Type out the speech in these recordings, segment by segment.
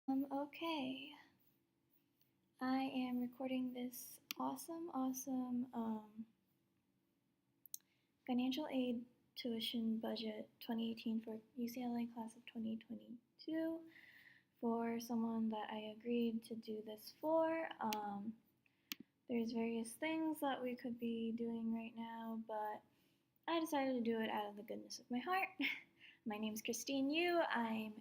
Okay. I am recording this awesome financial aid tuition budget 2018 for UCLA class of 2022 for someone that I agreed to do this for. There's various things that we could be doing right now, but I decided to do it out of the goodness of my heart. My name is Christine Yu. I'm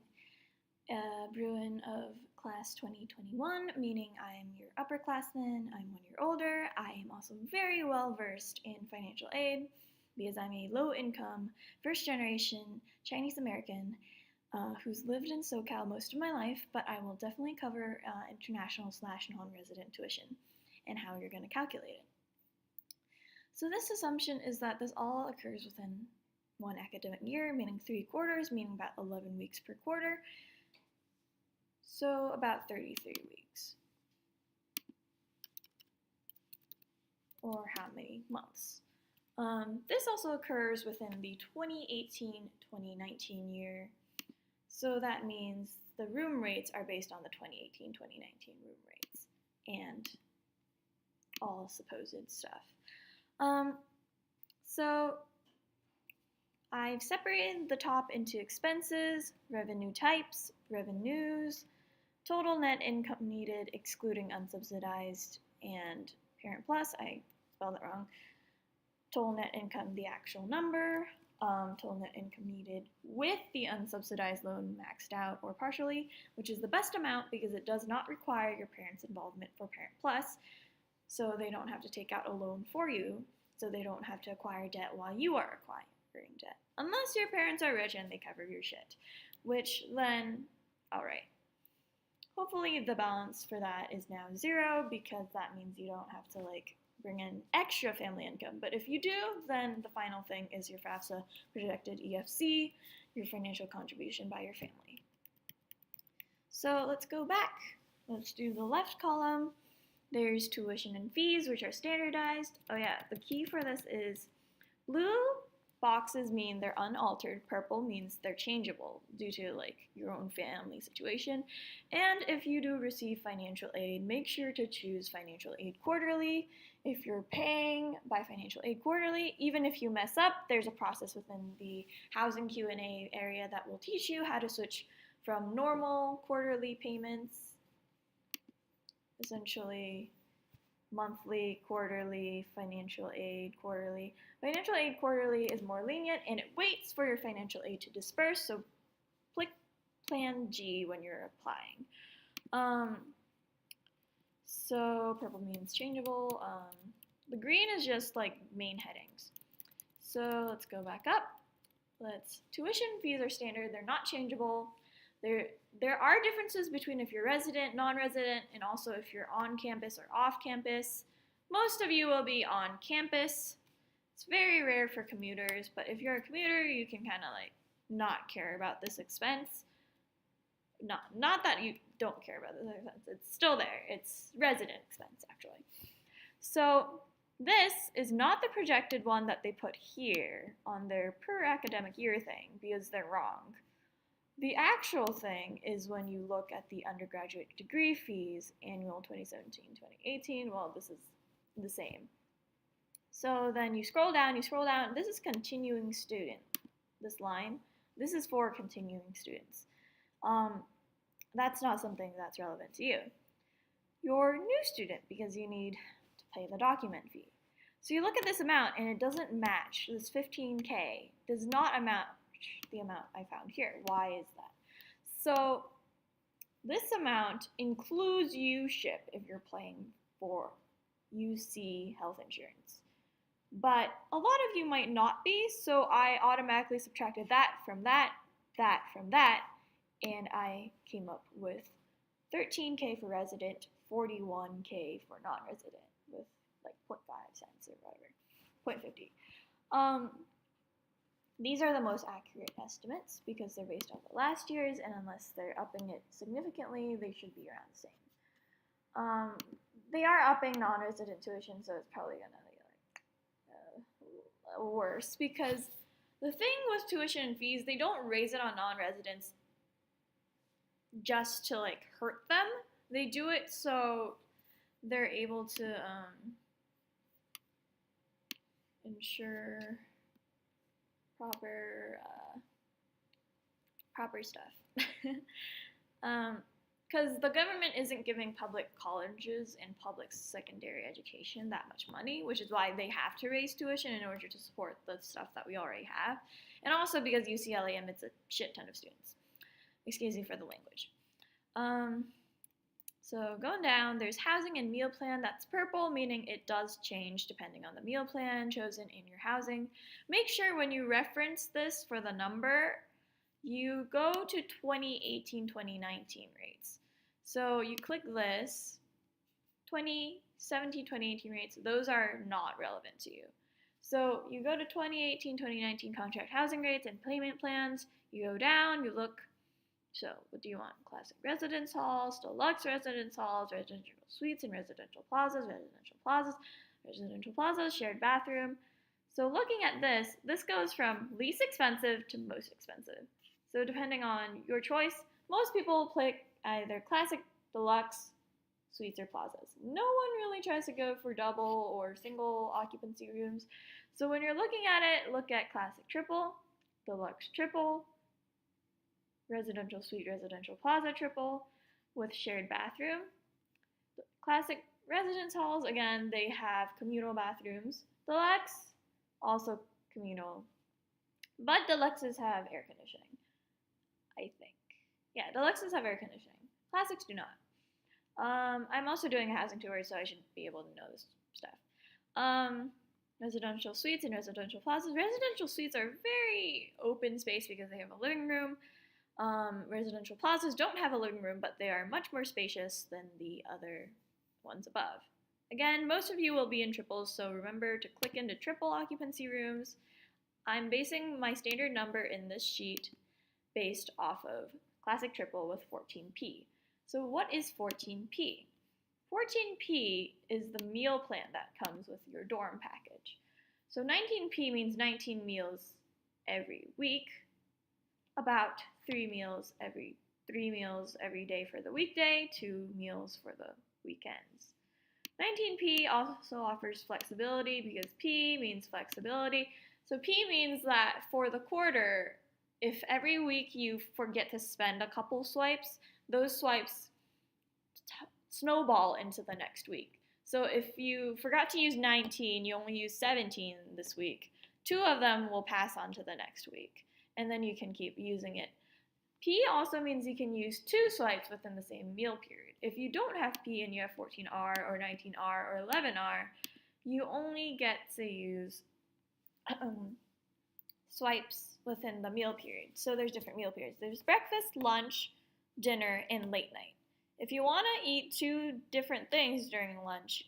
Bruin of class 2021, meaning I'm your upperclassman, I'm 1 year older. I am also very well versed in financial aid because I'm a low income, first generation Chinese American who's lived in SoCal most of my life, but I will definitely cover international / non-resident tuition and how you're going to calculate it. So this assumption is that this all occurs within one academic year, meaning 3 quarters, meaning about 11 weeks per quarter. So about 33 weeks. Or how many months? This also occurs within the 2018-2019 year. So that means the room rates are based on the 2018-2019 room rates and all supposed stuff. So I've separated the top into expenses, revenue types, revenues, total net income needed excluding unsubsidized, and parent plus, I spelled it wrong. Total net income, the actual number. Total net income needed with the unsubsidized loan maxed out or partially, which is the best amount because it does not require your parents' involvement for parent plus, so they don't have to take out a loan for you, so they don't have to acquire debt while you are acquiring debt. Unless your parents are rich and they cover your shit, which then, alright. Hopefully the balance for that is now 0 because that means you don't have to bring in extra family income. But if you do, then the final thing is your FAFSA projected EFC, your financial contribution by your family. So let's go back. Let's do the left column. There's tuition and fees, which are standardized. Oh yeah, the key for this is blue boxes mean they're unaltered. Purple means they're changeable due to your own family situation. And if you do receive financial aid, make sure to choose financial aid quarterly. If you're paying by financial aid quarterly, even if you mess up, there's a process within the housing Q&A area that will teach you how to switch from normal quarterly payments, essentially monthly, quarterly, financial aid, quarterly. Financial aid quarterly is more lenient and it waits for your financial aid to disperse, so click Plan G when you're applying. So purple means changeable. The green is just main headings. So let's go back up. Tuition fees are standard, they're not changeable. There are differences between if you're resident, non-resident, and also if you're on campus or off campus. Most of you will be on campus. It's very rare for commuters, but if you're a commuter, you can kind of not care about this expense. Not that you don't care about this expense, it's still there. It's resident expense, actually. So this is not the projected one that they put here on their per academic year thing because they're wrong. The actual thing is when you look at the undergraduate degree fees, annual 2017-2018, well, this is the same. So then you scroll down, this is continuing student, this line. This is for continuing students. That's not something that's relevant to you. You're a new student because you need to pay the document fee. So you look at this amount and it doesn't match. This 15K does not match the amount I found here. Why is that? So this amount includes USHIP if you're paying for UC health insurance. But a lot of you might not be, so I automatically subtracted that from that from that, and I came up with 13K for resident, 41K for non-resident, with 0.5 cents or whatever, 0.50. These are the most accurate estimates because they're based off of last year's, and unless they're upping it significantly, they should be around the same. They are upping non-resident tuition, so it's probably gonna be worse because the thing with tuition and fees, they don't raise it on non-residents just to like hurt them. They do it so they're able to ensure proper stuff. Because the government isn't giving public colleges and public secondary education that much money, which is why they have to raise tuition in order to support the stuff that we already have. And also because UCLA admits a shit ton of students. Excuse me for the language. So going down, there's housing and meal plan. That's purple, meaning it does change depending on the meal plan chosen in your housing. Make sure when you reference this for the number, you go to 2018-2019 rates. So you click this, 2017-2018 rates, those are not relevant to you. So you go to 2018-2019 contract housing rates and payment plans, you go down, you look. So what do you want? Classic residence halls, deluxe residence halls, residential suites and residential plazas, shared bathroom. So looking at this goes from least expensive to most expensive. So depending on your choice, most people pick either classic, deluxe, suites, or plazas. No one really tries to go for double or single occupancy rooms. So when you're looking at it, look at classic triple, deluxe triple, residential suite, residential plaza triple with shared bathroom. Classic residence halls, again, they have communal bathrooms. Deluxe, also communal. But deluxes have air conditioning, I think. Yeah, deluxes have air conditioning. Classics do not. I'm also doing a housing tour, so I should be able to know this stuff. Residential suites and residential plazas. Residential suites are very open space because they have a living room. Residential plazas don't have a living room, but they are much more spacious than the other ones above. Again, most of you will be in triples, so remember to click into triple occupancy rooms. I'm basing my standard number in this sheet based off of classic triple with 14p. So what is 14p? 14p is the meal plan that comes with your dorm package. So 19p means 19 meals every week, about 3 meals every day for the weekday, 2 meals for the weekends. 19p also offers flexibility because P means flexibility. So P means that for the quarter, if every week you forget to spend a couple swipes, those swipes snowball into the next week. So if you forgot to use 19, you only use 17 this week, 2 of them will pass on to the next week, and then you can keep using it. P also means you can use 2 swipes within the same meal period. If you don't have P and you have 14R or 19R or 11R, you only get to use swipes within the meal period. So there's different meal periods. There's breakfast, lunch, dinner, and late night. If you want to eat 2 different things during lunch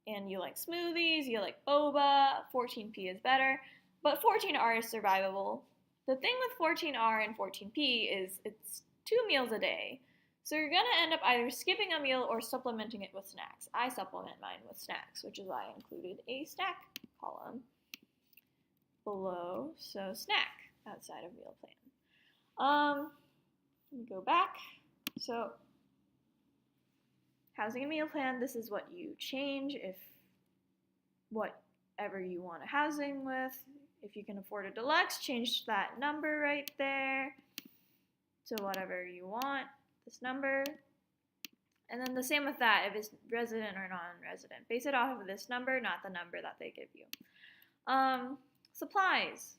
and you like smoothies, you like boba, 14p is better, but 14R is survivable. The thing with 14R and 14p is it's 2 meals a day. So you're going to end up either skipping a meal or supplementing it with snacks. I supplement mine with snacks, which is why I included a snack column below. So snack outside of meal plan. Let me go back. So housing and meal plan, this is what you change if whatever you want a housing with. If you can afford a deluxe, change that number right there to whatever you want, this number. And then the same with that, if it's resident or non-resident. Base it off of this number, not the number that they give you. Supplies,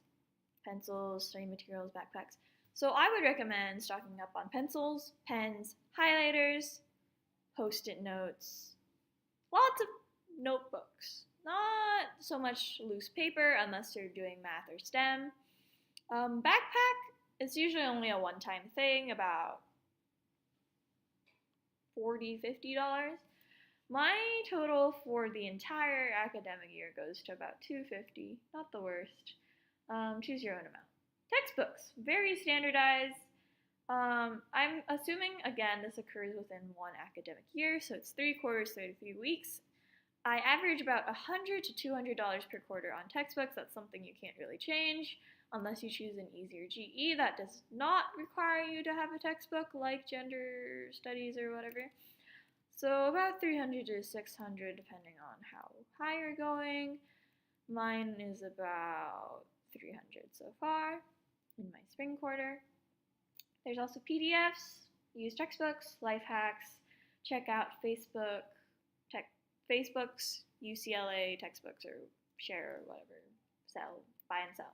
pencils, study materials, backpacks. So I would recommend stocking up on pencils, pens, highlighters, Post-it notes, lots of notebooks. Not so much loose paper unless you're doing math or STEM. Backpack is usually only a one-time thing, about $40, $50. My total for the entire academic year goes to about $250, not the worst. Choose your own amount. Textbooks, very standardized. I'm assuming, again, this occurs within one academic year, so it's 3 quarters, 33 weeks. I average about $100 to $200 per quarter on textbooks. That's something you can't really change. unless you choose an easier GE that does not require you to have a textbook like gender studies or whatever. So about 300 to 600 depending on how high you're going. Mine is about 300 so far in my spring quarter. There's also PDFs, use textbooks, life hacks, check out Facebook's UCLA textbooks or share or whatever, buy and sell.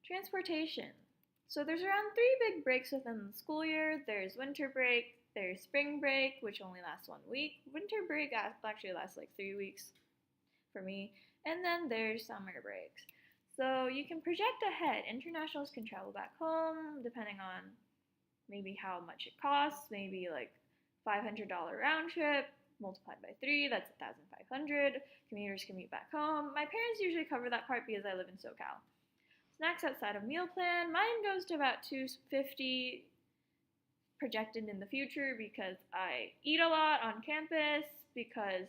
Transportation. So there's around 3 big breaks within the school year. There's winter break, there's spring break, which only lasts 1 week. Winter break actually lasts like 3 weeks for me. And then there's summer breaks. So you can project ahead. Internationals can travel back home depending on maybe how much it costs, maybe like $500 round trip multiplied by 3, that's 1,500. Commuters can meet back home. My parents usually cover that part because I live in SoCal. Snacks outside of meal plan, mine goes to about $250 projected in the future because I eat a lot on campus, because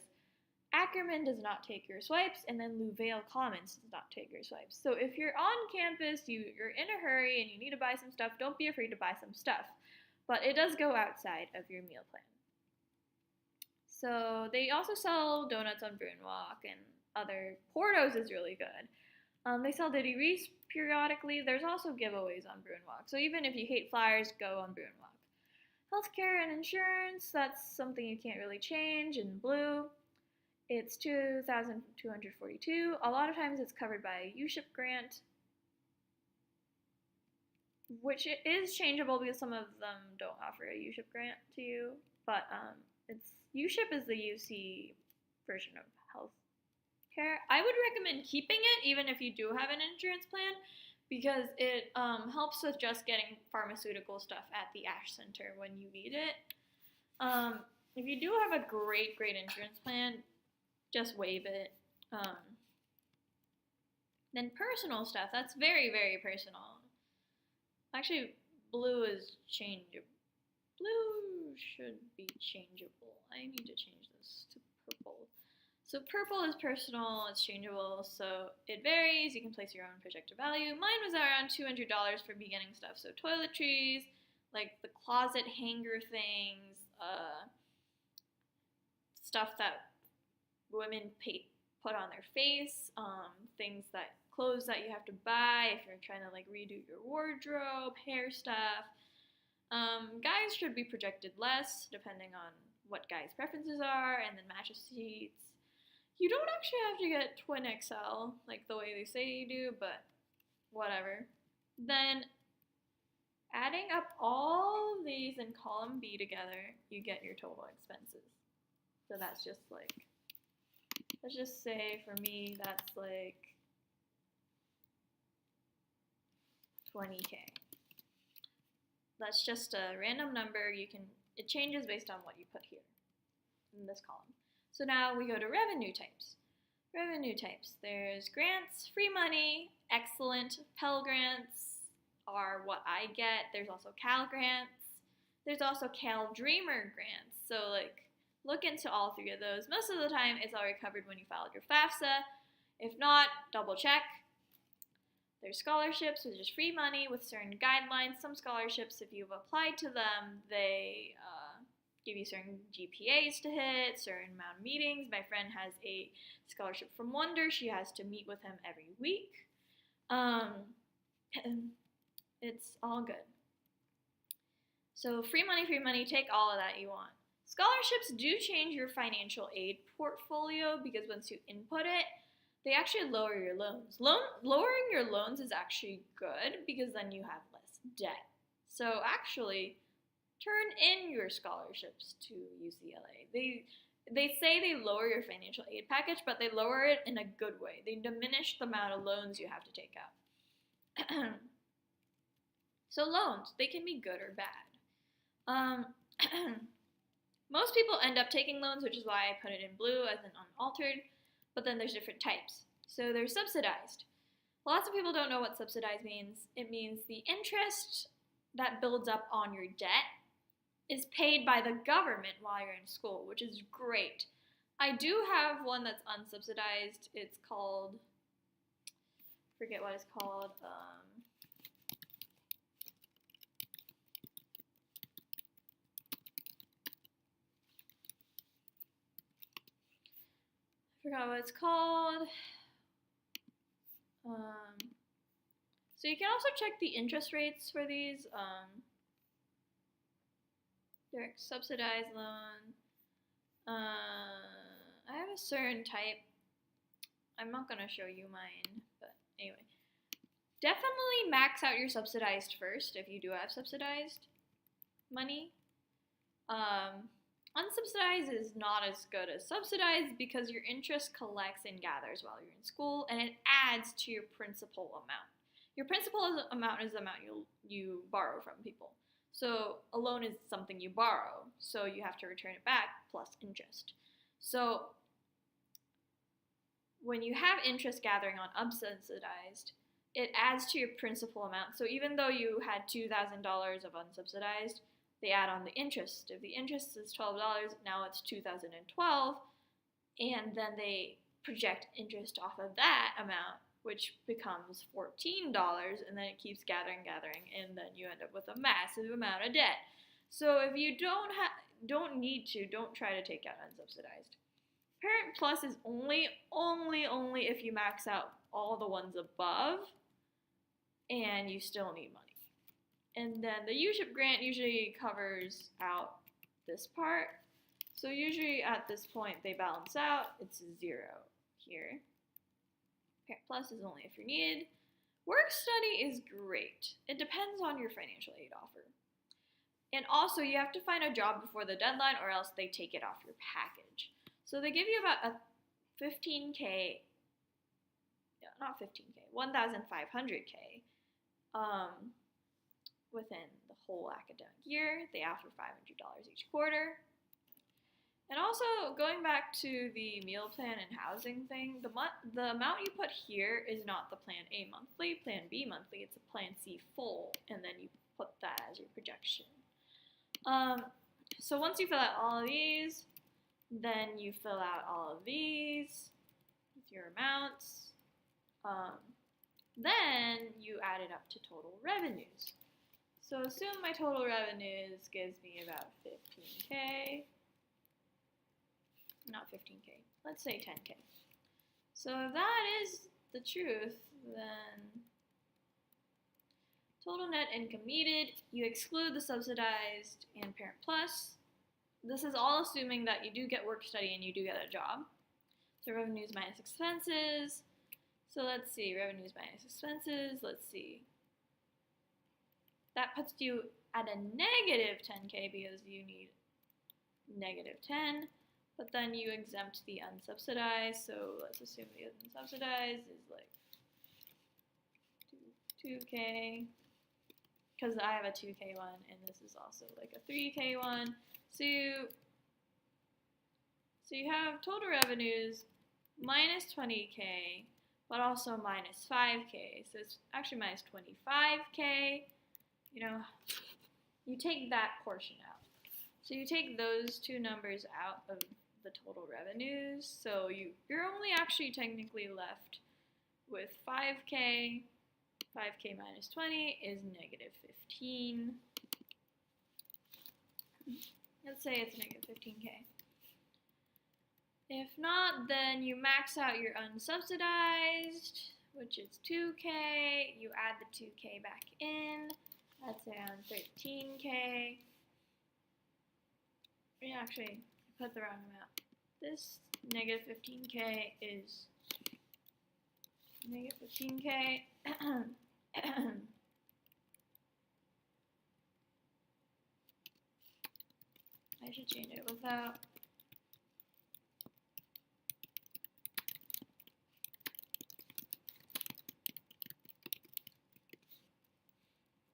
Ackerman does not take your swipes, and then Louvail Commons does not take your swipes. So if you're on campus, you're in a hurry and you need to buy some stuff, don't be afraid to buy some stuff. But it does go outside of your meal plan. So they also sell donuts on Bruin Walk and other. Portos is really good. They sell Diddy Reese periodically. There's also giveaways on Bruin Walk. So even if you hate flyers, go on Bruin Walk. Healthcare and insurance, that's something you can't really change in blue. It's $2,242. A lot of times it's covered by a USHIP grant, which is changeable because some of them don't offer a USHIP grant to you. But USHIP is the UC version of health care. I would recommend keeping it even if you do have an insurance plan, because it helps with just getting pharmaceutical stuff at the ASH center when you need it. If you do have a great insurance plan, just waive it. Then personal stuff, that's very, very personal. Actually, blue is changeable. Blue should be changeable. I need to change this to purple. So purple is personal, it's changeable, so it varies. You can place your own projected value. Mine was around $200 for beginning stuff. So toiletries, like the closet hanger things, stuff that women put on their face, clothes that you have to buy if you're trying to like redo your wardrobe, hair stuff. Guys should be projected less depending on what guys' preferences are, and then mattress seats. You don't actually have to get twin XL like the way they say you do, but whatever. Then adding up all of these in column B together, you get your total expenses. So that's just like, let's just say for me that's like $20K. That's just a random number. It changes based on what you put here in this column. So now we go to revenue types. Revenue types. There's grants, free money, excellent. Pell grants are what I get. There's also Cal grants. There's also Cal Dreamer grants. So like, look into all 3 of those. Most of the time, it's already covered when you filed your FAFSA. If not, double check. There's scholarships, which is free money with certain guidelines. Some scholarships, if you've applied to them, they give you certain GPAs to hit, certain amount of meetings. My friend has a scholarship from Wonder. She has to meet with him every week. It's all good. So free money, take all of that you want. Scholarships do change your financial aid portfolio because once you input it, they actually lower your loans. Lowering your loans is actually good because then you have less debt. So actually, turn in your scholarships to UCLA. They say they lower your financial aid package, but they lower it in a good way. They diminish the amount of loans you have to take out. So loans, they can be good or bad. Most people end up taking loans, which is why I put it in blue as an unaltered, but then there's different types. So they're subsidized. Lots of people don't know what subsidized means. It means the interest that builds up on your debt is paid by the government while you're in school, which is great. I do have one that's unsubsidized. It's called forget what it's called. Forgot what it's called. So you can also check the interest rates for these. Direct subsidized loan. I have a certain type. I'm not gonna show you mine, but anyway. Definitely max out your subsidized first if you do have subsidized money. Unsubsidized is not as good as subsidized because your interest collects and gathers while you're in school, and it adds to your principal amount. Your principal amount is the amount you borrow from people. So a loan is something you borrow, so you have to return it back plus interest. So when you have interest gathering on unsubsidized, it adds to your principal amount. So even though you had $2,000 of unsubsidized, they add on the interest. If the interest is $12, now it's $2,012, and then they project interest off of that amount, which becomes $14, and then it keeps gathering, and then you end up with a massive amount of debt. So if you don't try to take out unsubsidized. Parent Plus is only if you max out all the ones above, and you still need money. And then the U-ship grant usually covers out this part. So usually at this point they balance out. It's 0 here. Parent Plus is only if you're needed. Work study is great. It depends on your financial aid offer. And also you have to find a job before the deadline or else they take it off your package. So they give you about a 15K, not 15K, 1,500K within the whole academic year. They offer $500 each quarter. And also, going back to the meal plan and housing thing, the amount you put here is not the Plan A monthly, Plan B monthly, it's a Plan C full, and then you put that as your projection. So once you fill out all of these, then you fill out all of these with your amounts. Then you add it up to total revenues. So assume my total revenues gives me about 15K. Not 15K. Let's say 10K. So if that is the truth, then total net income needed, you exclude the subsidized and Parent Plus. This is all assuming that you do get work study and you do get a job. So revenues minus expenses. So let's see, revenues minus expenses, let's see. That puts you at a negative 10K because you need negative 10, but then you exempt the unsubsidized, so let's assume the unsubsidized is like 2K, because I have a 2K one, and this is also like a 3K one. So you have total revenues minus 20K, but also minus 5K, so it's actually minus 25K. You know, you take that portion out. So you take those two numbers out of the total revenues, so you're only actually technically left with 5K. 5K minus 20 is negative 15. Let's say it's negative 15K. If not, then you max out your unsubsidized, which is 2K. You add the 2K back in. That's around 13K. Actually, I put the wrong amount. This negative 15K is negative 15K. I should change it without.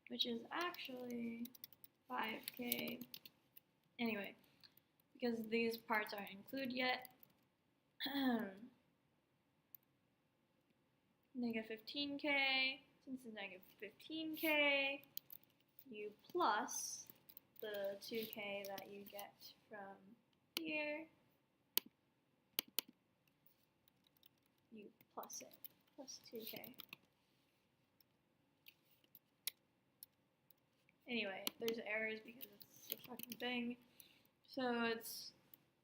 Which is actually 5K. Anyway, because these parts aren't included yet. Negative 15K. Since it's negative 15K, you plus the 2K that you get from here. You plus it, plus 2K. Anyway, there's errors because it's a fucking thing. So it's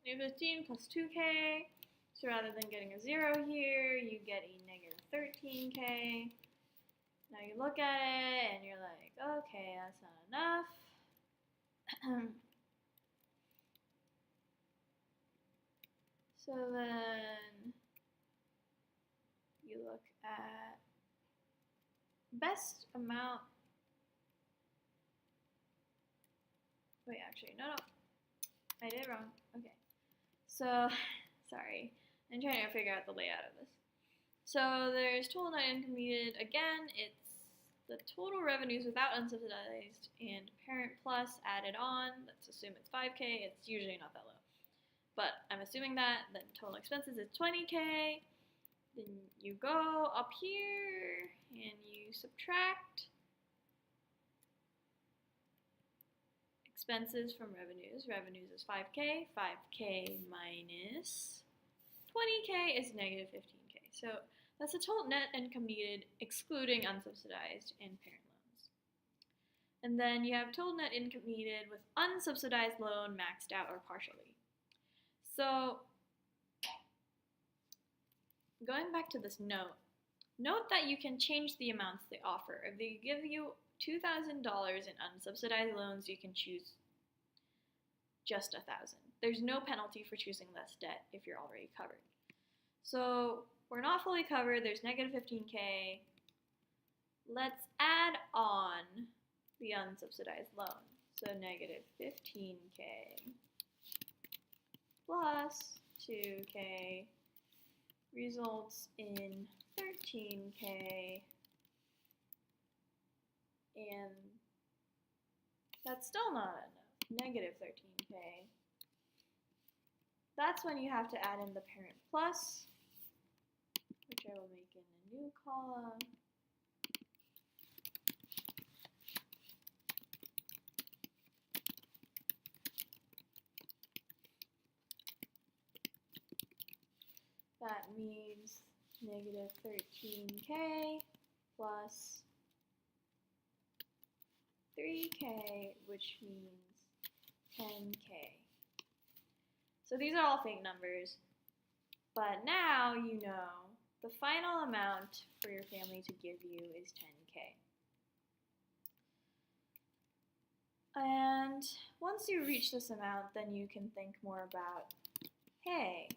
negative 15 plus 2k. So rather than getting a 0 here, you get a negative 13k. Now you look at it and you're like, okay, that's not enough. So then you look at best amount. Wait, actually, no. I did it wrong. Okay. So, sorry. I'm trying to figure out the layout of this. So there's total net income needed. Again, it's the total revenues without unsubsidized and parent plus added on. Let's assume it's 5k. It's usually not that low. But I'm assuming that. Then total expenses is 20k. Then you go up here and you subtract expenses from revenues. Revenues is 5k. 5k minus 20k is negative 15k. So that's the total net income needed, excluding unsubsidized and parent loans. And then you have total net income needed with unsubsidized loan maxed out or partially. So going back to this note, note that you can change the amounts they offer. If they give you $2,000 in unsubsidized loans, you can choose just $1,000. There's no penalty for choosing less debt if you're already covered. So we're not fully covered. There's negative 15k. Let's add on the unsubsidized loan. So negative 15k plus 2k results in 13k, and that's still not enough, negative 13k. That's when you have to add in the parent plus, which I will make in a new column. That means negative 13k plus 3k, which means 10k. So these are all fake numbers, but now you know the final amount for your family to give you is 10k. And once you reach this amount, then you can think more about, hey,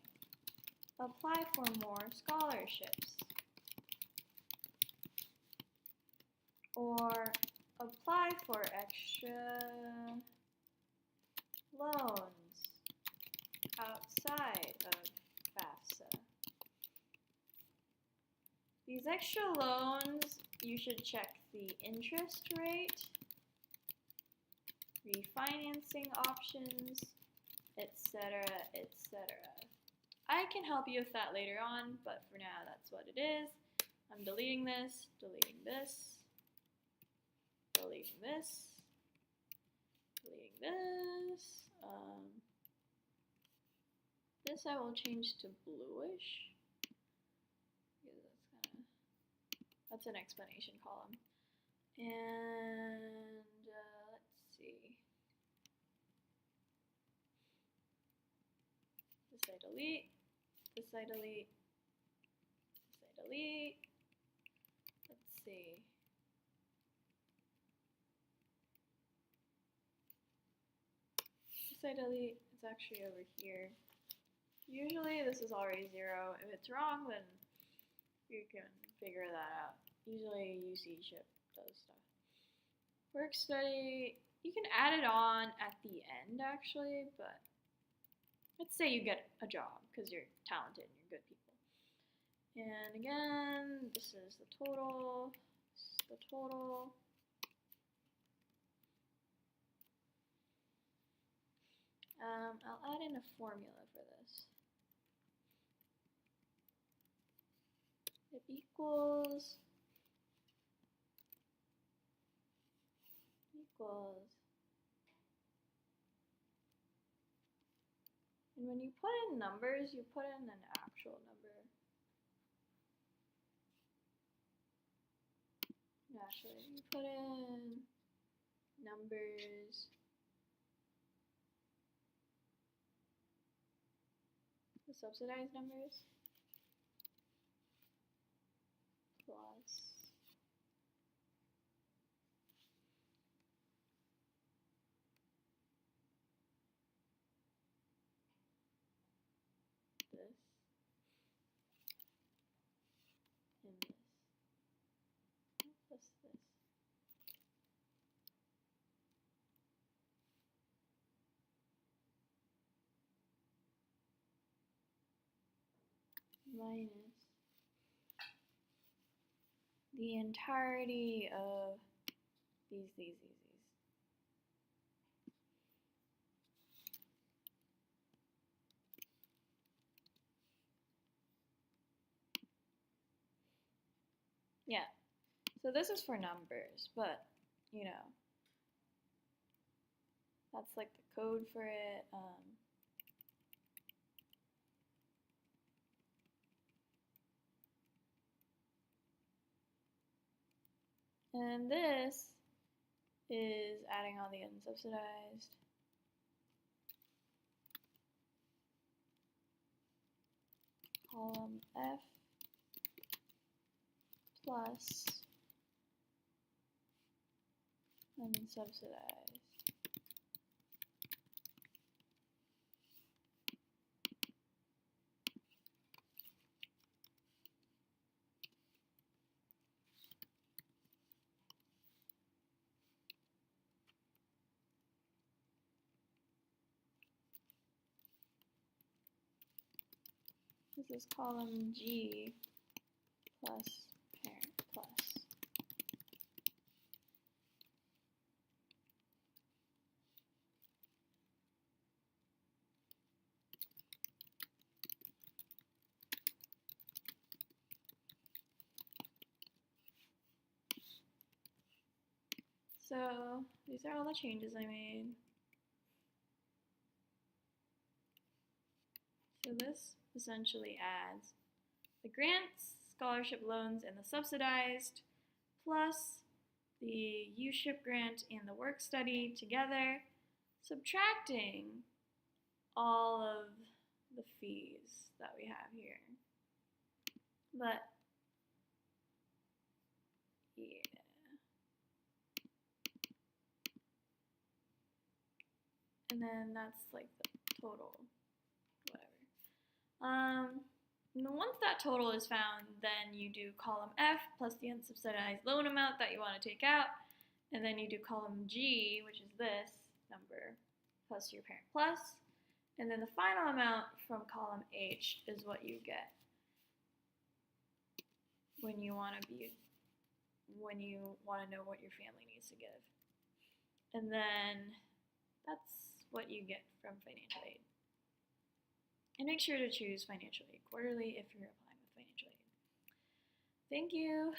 apply for more scholarships, or apply for extra loans outside of FAFSA. These extra loans, you should check the interest rate, refinancing options, etc., etc. I can help you with that later on, but for now, that's what it is. I'm deleting this, deleting this, deleting this, deleting this. This I will change to bluish, because that's an explanation column. And let's see. This I delete. This I delete. This I delete. Let's see. This I delete. It's actually over here. Usually this is already 0. If it's wrong, then you can figure that out. Usually UC Chip does stuff. Work study, you can add it on at the end actually, but let's say you get a job because you're talented and you're good people. And again, this is the total, this is the total. I'll add in a formula for this. It equals and when you put in numbers, you put in an actual number. Actually, you put in numbers, the subsidized numbers, plus this and this, plus this. Minus the entirety of these. Yeah, so this is for numbers, but, you know, that's like the code for it. And this is adding all the unsubsidized. Column F plus unsubsidized. This is column G plus parent plus. So these are all the changes I made. So this essentially adds the grants, scholarship loans, and the subsidized, plus the USHIP grant and the work study together, subtracting all of the fees that we have here. But yeah. And then that's like the total, whatever. And once that total is found, then you do column F plus the unsubsidized loan amount that you want to take out, and then you do column G, which is this number, plus your parent plus, and then the final amount from column H is what you get when you want to know what your family needs to give. And then that's what you get from financial aid. And make sure to choose financial aid quarterly if you're applying with financial aid. Thank you.